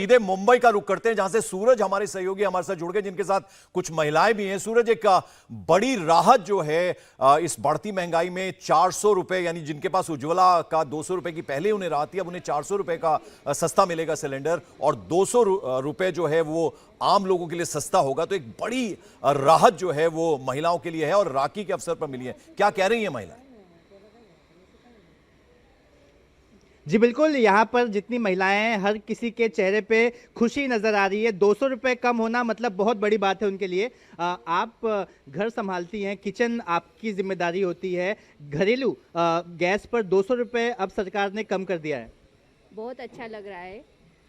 सीधे मुंबई का रुख करते हैं, जहां से सूरज हमारे सहयोगी हमारे साथ जुड़ गए, जिनके साथ कुछ महिलाएं भी हैं। सूरज, एक बड़ी राहत जो है इस बढ़ती महंगाई में 400 रुपए, यानी जिनके पास उज्ज्वला का 200 रुपए की पहले उन्हें राहत थी, अब उन्हें 400 रुपए का सस्ता मिलेगा सिलेंडर, और 200 रुपए जो है वो आम लोगों के लिए सस्ता होगा। तो एक बड़ी राहत जो है वो महिलाओं के लिए है और राखी के अवसर पर मिली है। क्या कह रही है महिलाएं? जी बिल्कुल, यहाँ पर जितनी महिलाएं हैं हर किसी के चेहरे पे खुशी नज़र आ रही है। 200 रुपये कम होना मतलब बहुत बड़ी बात है उनके लिए। आप घर संभालती हैं, किचन आपकी जिम्मेदारी होती है, घरेलू गैस पर 200 रुपये अब सरकार ने कम कर दिया है। बहुत अच्छा लग रहा है,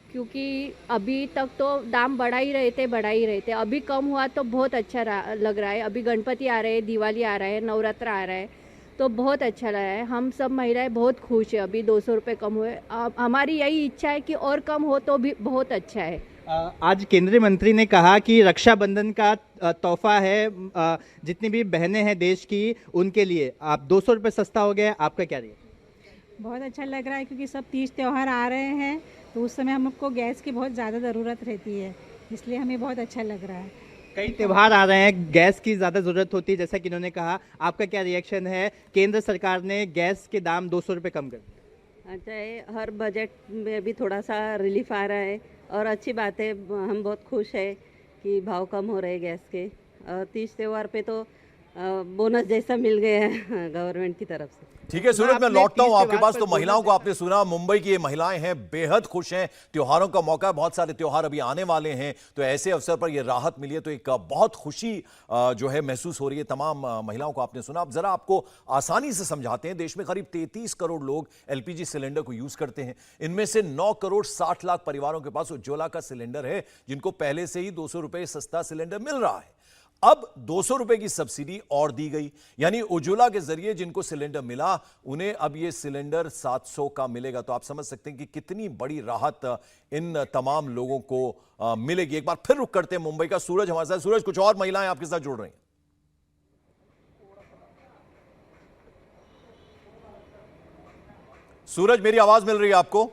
क्योंकि अभी तक तो दाम बढ़ा ही रहे थे। अभी कम हुआ तो बहुत अच्छा लग रहा है। अभी गणपति आ रहे हैं, दिवाली आ रहा है, नवरात्र आ रहा है, तो बहुत अच्छा लग रहा है। हम सब महिलाएं बहुत खुश है अभी 200 रुपये कम हुए। हमारी यही इच्छा है कि और कम हो तो भी बहुत अच्छा है। आज केंद्रीय मंत्री ने कहा कि रक्षाबंधन का तोहफा है, जितनी भी बहनें हैं देश की उनके लिए आप 200 रुपये सस्ता हो गया। आपका क्या रिएक्शन? बहुत अच्छा लग रहा है, क्योंकि सब तीज त्यौहार आ रहे हैं, तो उस समय हमको गैस की बहुत ज़्यादा ज़रूरत रहती है, इसलिए हमें बहुत अच्छा लग रहा है। कई त्यौहार आ रहे हैं, गैस की ज़्यादा ज़रूरत होती है, जैसा कि इन्होंने कहा। आपका क्या रिएक्शन है? केंद्र सरकार ने गैस के दाम 200 रुपये कम कर दिए। अच्छा है, हर बजट में भी थोड़ा सा रिलीफ आ रहा है और अच्छी बात है। हम बहुत खुश है कि भाव कम हो रहे हैं गैस के। और तीज त्यौहार पे तो बोनस जैसा मिल गया है गवर्नमेंट की तरफ से। ठीक है सूरज, मैं लौटता हूं आपके पास। तो महिलाओं को आपने सुना, मुंबई की ये महिलाएं हैं, बेहद खुश हैं। त्योहारों का मौका है, बहुत सारे त्योहार अभी आने वाले हैं, तो ऐसे अवसर पर ये राहत मिली है तो एक बहुत खुशी जो है महसूस हो रही है तमाम महिलाओं को। आपने सुना। अब जरा आपको आसानी से समझाते हैं। देश में करीब 33 करोड़ लोग एलपीजी सिलेंडर को यूज करते हैं। इनमें से 9 करोड़ 60 लाख परिवारों के पास उज्ज्वला का सिलेंडर है, जिनको पहले से ही 200 रुपए सस्ता सिलेंडर मिल रहा है। अब 200 रुपए की सब्सिडी और दी गई, यानी उज्ज्वला के जरिए जिनको सिलेंडर मिला उन्हें अब यह सिलेंडर 700 का मिलेगा। तो आप समझ सकते हैं कि कितनी बड़ी राहत इन तमाम लोगों को मिलेगी। एक बार फिर रुक करते हैं मुंबई का। सूरज हमारे साथ। सूरज, कुछ और महिलाएं आपके साथ जुड़ रही हैं। सूरज, मेरी आवाज मिल रही है आपको?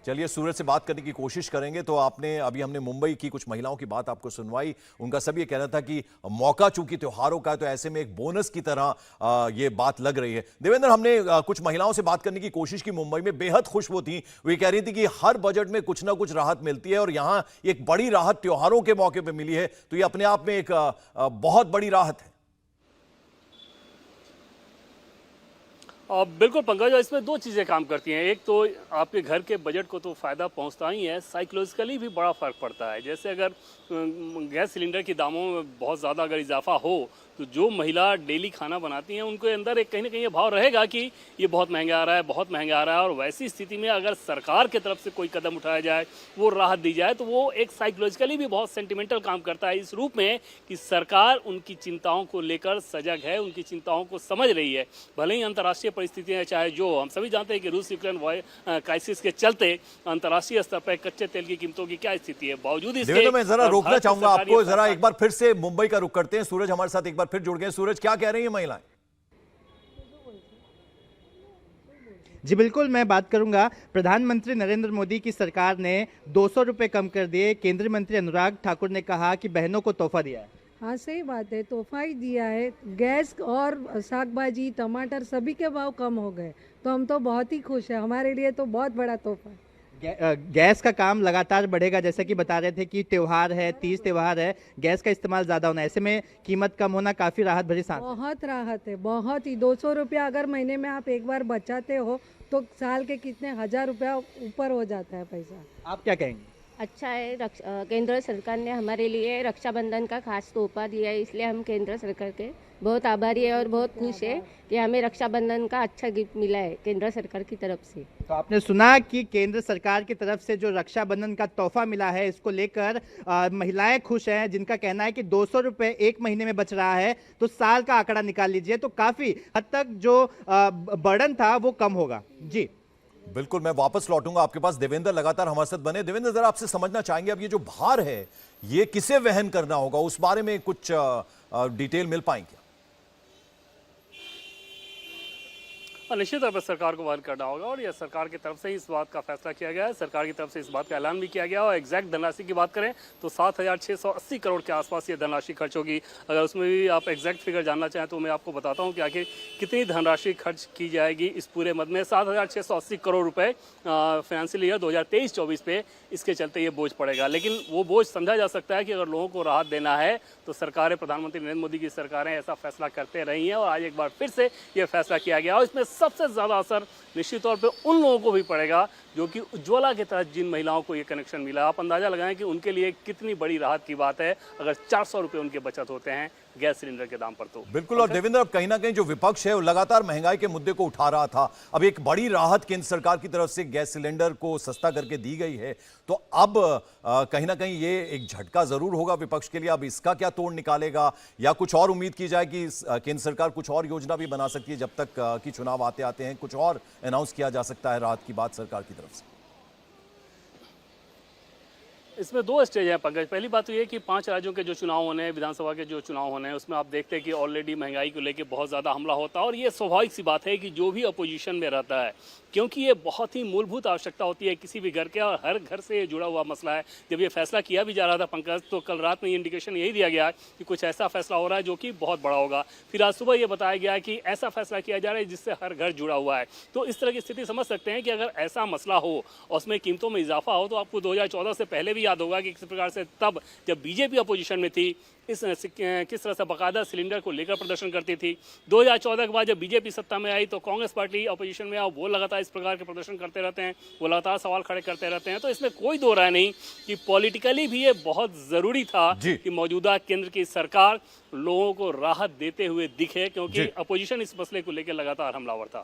चलिए सूरज से बात करने की कोशिश करेंगे। तो हमने मुंबई की कुछ महिलाओं की बात आपको सुनवाई। उनका सब ये कहना था कि मौका चूंकि त्योहारों का है तो ऐसे में एक बोनस की तरह ये बात लग रही है। देवेंद्र, हमने कुछ महिलाओं से बात करने की कोशिश की मुंबई में, बेहद खुश वो थी। वे कह रही थी कि हर बजट में कुछ ना कुछ राहत मिलती है और यहां एक बड़ी राहत त्योहारों के मौके पर मिली है, तो ये अपने आप में एक बहुत बड़ी राहत है। बिल्कुल पंकज, इसमें दो चीज़ें काम करती हैं। एक तो आपके घर के बजट को तो फ़ायदा पहुंचता ही है, साइकोलॉजिकली भी बड़ा फ़र्क पड़ता है। जैसे अगर गैस सिलेंडर के दामों में बहुत ज़्यादा अगर इजाफा हो तो जो महिला डेली खाना बनाती हैं उनके अंदर एक कहीं ना कहीं ये भाव रहेगा कि ये बहुत महंगा आ रहा है, बहुत महंगा आ रहा है। और वैसी स्थिति में अगर सरकार की तरफ से कोई कदम उठाया जाए, वो राहत दी जाए, तो वो एक साइकोलॉजिकली भी बहुत सेंटिमेंटल काम करता है, इस रूप में कि सरकार उनकी चिंताओं को लेकर सजग है, उनकी चिंताओं को समझ रही है। भले ही अंतर्राष्ट्रीय परिस्थितियाँ, चाहे जो हम सभी जानते हैं कि रूस यूक्रेन क्राइसिस के चलते अंतर्राष्ट्रीय स्तर पर कच्चे तेल की कीमतों की क्या स्थिति है, बावजूद इसके मैं जरा रोकना चाहूंगा आपको। जरा एक बार फिर से मुंबई का रुख करते हैं। सूरज हमारे साथ एक बार फिर जुड़ गए। सूरज, क्या कह रही है महिलाएं? जी बिल्कुल, मैं बात करूंगा। प्रधानमंत्री नरेंद्र मोदी की सरकार ने 200 रुपये कम कर दिए। केंद्रीय मंत्री अनुराग ठाकुर ने कहा कि बहनों को तोहफा दिया है। हाँ सही बात है, तोहफा ही दिया है। गैस और साग भाजी टमाटर सभी के भाव कम हो गए, तो हम तो बहुत ही खुश हैं। हमारे लिए तो बहुत बड़ा तोहफा है। गैस का काम लगातार बढ़ेगा, जैसा कि बता रहे थे कि त्योहार है, तीज त्योहार है, गैस का इस्तेमाल ज़्यादा होना, ऐसे में कीमत कम होना काफ़ी राहत भरी सांस। बहुत राहत है, बहुत ही। 200 रुपया अगर महीने में आप एक बार बचाते हो तो साल के कितने 1000 रुपया ऊपर हो जाता है पैसा। आप क्या कहेंगे? अच्छा है, केंद्र सरकार ने हमारे लिए रक्षाबंधन का खास तोहफा दिया है, इसलिए हम केंद्र सरकार के बहुत आभारी है और बहुत खुश है कि हमें रक्षाबंधन का अच्छा गिफ्ट मिला है केंद्र सरकार की तरफ से। तो आपने सुना कि केंद्र सरकार की तरफ से जो रक्षाबंधन का तोहफा मिला है, इसको लेकर महिलाएं खुश हैं, जिनका कहना है कि 200 रुपये एक महीने में बच रहा है, तो साल का आंकड़ा निकाल लीजिए तो काफी हद तक जो बर्डन था वो कम होगा। जी बिल्कुल, मैं वापस लौटूंगा आपके पास। देवेंद्र लगातार हमारे साथ बने। देवेंद्र, जरा आपसे समझना चाहेंगे, अब ये जो भार है ये किसे वहन करना होगा, उस बारे में कुछ डिटेल मिल पाएंगे? और निश्चित तौर पर सरकार को वहन करना होगा। और यह सरकार की तरफ से ही इस बात का फैसला किया गया है, सरकार की तरफ से इस बात का ऐलान भी किया गया। और एग्जैक्ट धनराशि की बात करें तो 7,680 करोड़ के आसपास ये धनराशि खर्च होगी। अगर उसमें भी आप एग्जैक्ट फिगर जानना चाहें तो मैं आपको बताता हूँ कि आखिर कितनी धनराशि खर्च की जाएगी इस पूरे मद में। 7,680 करोड़ रुपए फाइनेंशियल ईयर 2023-24 पे इसके चलते ये बोझ पड़ेगा। लेकिन वो बोझ समझा जा सकता है कि अगर लोगों को राहत देना है तो सरकारें, प्रधानमंत्री नरेंद्र मोदी की सरकारें ऐसा फैसला करते रही हैं और आज एक बार फिर से ये फैसला किया गया। और इसमें सबसे ज़्यादा असर निश्चित तौर पे उन लोगों को भी पड़ेगा जो कि उज्ज्वला के तहत जिन महिलाओं को ये कनेक्शन मिला। आप अंदाजा लगाएं कि उनके लिए कितनी बड़ी राहत की बात है अगर 400 रुपये उनके बचत होते हैं गैस सिलेंडर के दाम पर। तो बिल्कुल। और देवेंद्र, अब कहीं ना कहीं जो विपक्ष है वो लगातार महंगाई के मुद्दे को उठा रहा था। अब एक बड़ी राहत केंद्र सरकार की तरफ से गैस सिलेंडर को सस्ता करके दी गई है, तो अब कहीं ना कहीं ये एक झटका जरूर होगा विपक्ष के लिए। अब इसका क्या तोड़ निकालेगा, या कुछ और उम्मीद की जाए कि केंद्र सरकार कुछ और योजना भी बना सकती है जब तक कि चुनाव आते हैं, कुछ और अनाउंस किया जा सकता है राहत की बात सरकार की तरफ से? इसमें दो स्टेज हैं पंकज। पहली बात तो ये कि 5 राज्यों के जो चुनाव होने हैं, विधानसभा के जो चुनाव होने हैं, उसमें आप देखते हैं कि ऑलरेडी महंगाई को लेकर बहुत ज़्यादा हमला होता है। और ये स्वाभाविक सी बात है कि जो भी अपोजिशन में रहता है, क्योंकि ये बहुत ही मूलभूत आवश्यकता होती है किसी भी घर के, और हर घर से ये जुड़ा हुआ मसला है। जब ये फैसला किया भी जा रहा था पंकज, तो कल रात में ये इंडिकेशन यही दिया गया कि कुछ ऐसा फैसला हो रहा है जो कि बहुत बड़ा होगा। फिर आज सुबह ये बताया गया कि ऐसा फैसला किया जा रहा है जिससे हर घर जुड़ा हुआ है। तो इस तरह की स्थिति समझ सकते हैं कि अगर ऐसा मसला हो और उसमें कीमतों में इजाफा हो, तो आपको 2014 से पहले भी याद होगा कि किस प्रकार से तब जब बीजेपी अपोजिशन में थी किस तरह से बाकायदा सिलेंडर को लेकर प्रदर्शन करती थी। 2014 के बाद जब बीजेपी सत्ता में आई तो कांग्रेस पार्टी अपोजिशन में, और वो लगातार इस प्रकार के प्रदर्शन करते रहते हैं, वो लगातार सवाल खड़े करते रहते हैं। तो इसमें कोई दो राय नहीं कि पॉलिटिकली भी ये बहुत ज़रूरी था कि मौजूदा केंद्र की सरकार लोगों को राहत देते हुए दिखे, क्योंकि अपोजिशन इस मसले को लेकर लगातार हमलावर था।